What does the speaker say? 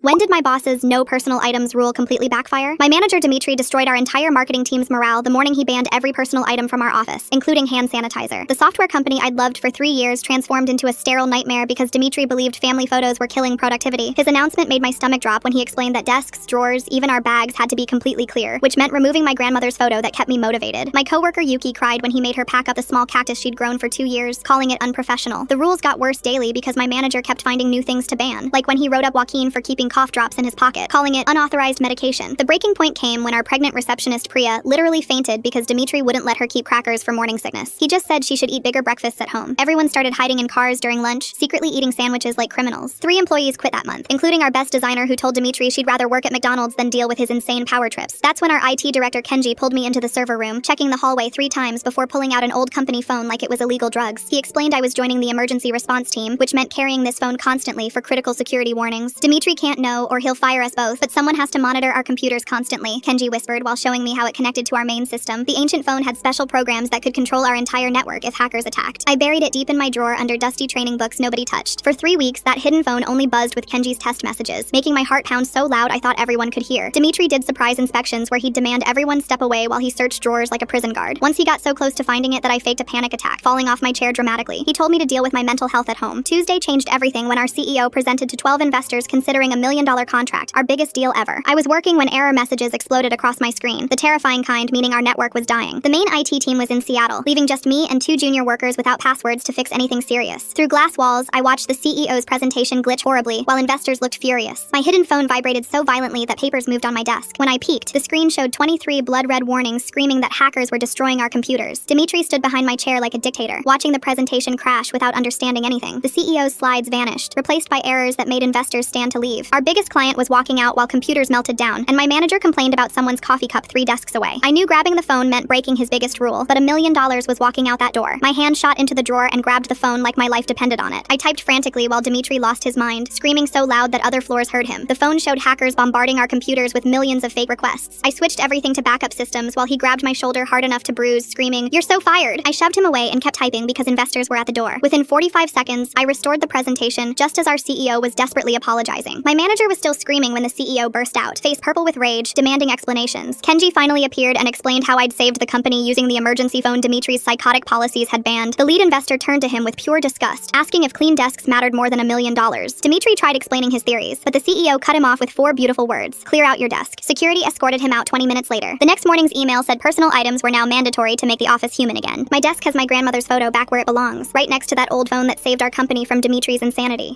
When did my boss's no personal items rule completely backfire? My manager Dimitri destroyed our entire marketing team's morale the morning he banned every personal item from our office, including hand sanitizer. The software company I'd loved for 3 years transformed into a sterile nightmare because Dimitri believed family photos were killing productivity. His announcement made my stomach drop when he explained that desks, drawers, even our bags had to be completely clear, which meant removing my grandmother's photo that kept me motivated. My coworker Yuki cried when he made her pack up the small cactus she'd grown for 2 years, calling it unprofessional. The rules got worse daily because my manager kept finding new things to ban, like when he wrote up Joaquin for keeping cough drops in his pocket, calling it unauthorized medication. The breaking point came when our pregnant receptionist Priya literally fainted because Dimitri wouldn't let her keep crackers for morning sickness. He just said she should eat bigger breakfasts at home. Everyone started hiding in cars during lunch, secretly eating sandwiches like criminals. 3 employees quit that month, including our best designer who told Dimitri she'd rather work at McDonald's than deal with his insane power trips. That's when our IT director Kenji pulled me into the server room, checking the hallway 3 times before pulling out an old company phone like it was illegal drugs. He explained I was joining the emergency response team, which meant carrying this phone constantly for critical security warnings. Dimitri can't know or he'll fire us both, but someone has to monitor our computers constantly, Kenji whispered while showing me how it connected to our main system. The ancient phone had special programs that could control our entire network if hackers attacked. I buried it deep in my drawer under dusty training books nobody touched. For 3 weeks, that hidden phone only buzzed with Kenji's test messages, making my heart pound so loud I thought everyone could hear. Dimitri did surprise inspections where he'd demand everyone step away while he searched drawers like a prison guard. Once he got so close to finding it that I faked a panic attack, falling off my chair dramatically. He told me to deal with my mental health at home. Tuesday changed everything when our CEO presented to 12 investors considering $1 million contract, our biggest deal ever. I was working when error messages exploded across my screen, the terrifying kind, meaning our network was dying. The main IT team was in Seattle, leaving just me and 2 junior workers without passwords to fix anything serious. Through glass walls, I watched the CEO's presentation glitch horribly while investors looked furious. My hidden phone vibrated so violently that papers moved on my desk. When I peeked, the screen showed 23 blood-red warnings screaming that hackers were destroying our computers. Dimitri stood behind my chair like a dictator, watching the presentation crash without understanding anything. The CEO's slides vanished, replaced by errors that made investors stand to leave. Our biggest client was walking out while computers melted down, and my manager complained about someone's coffee cup 3 desks away. I knew grabbing the phone meant breaking his biggest rule, but $1 million was walking out that door. My hand shot into the drawer and grabbed the phone like my life depended on it. I typed frantically while Dimitri lost his mind, screaming so loud that other floors heard him. The phone showed hackers bombarding our computers with millions of fake requests. I switched everything to backup systems while he grabbed my shoulder hard enough to bruise, screaming, "You're so fired!" I shoved him away and kept typing because investors were at the door. Within 45 seconds, I restored the presentation just as our CEO was desperately apologizing. My manager was still screaming when the CEO burst out, face purple with rage, demanding explanations. Kenji finally appeared and explained how I'd saved the company using the emergency phone Dimitri's psychotic policies had banned. The lead investor turned to him with pure disgust, asking if clean desks mattered more than $1 million. Dimitri tried explaining his theories, but the CEO cut him off with 4 beautiful words: "Clear out your desk." Security escorted him out 20 minutes later. The next morning's email said personal items were now mandatory to make the office human again. My desk has my grandmother's photo back where it belongs, right next to that old phone that saved our company from Dimitri's insanity.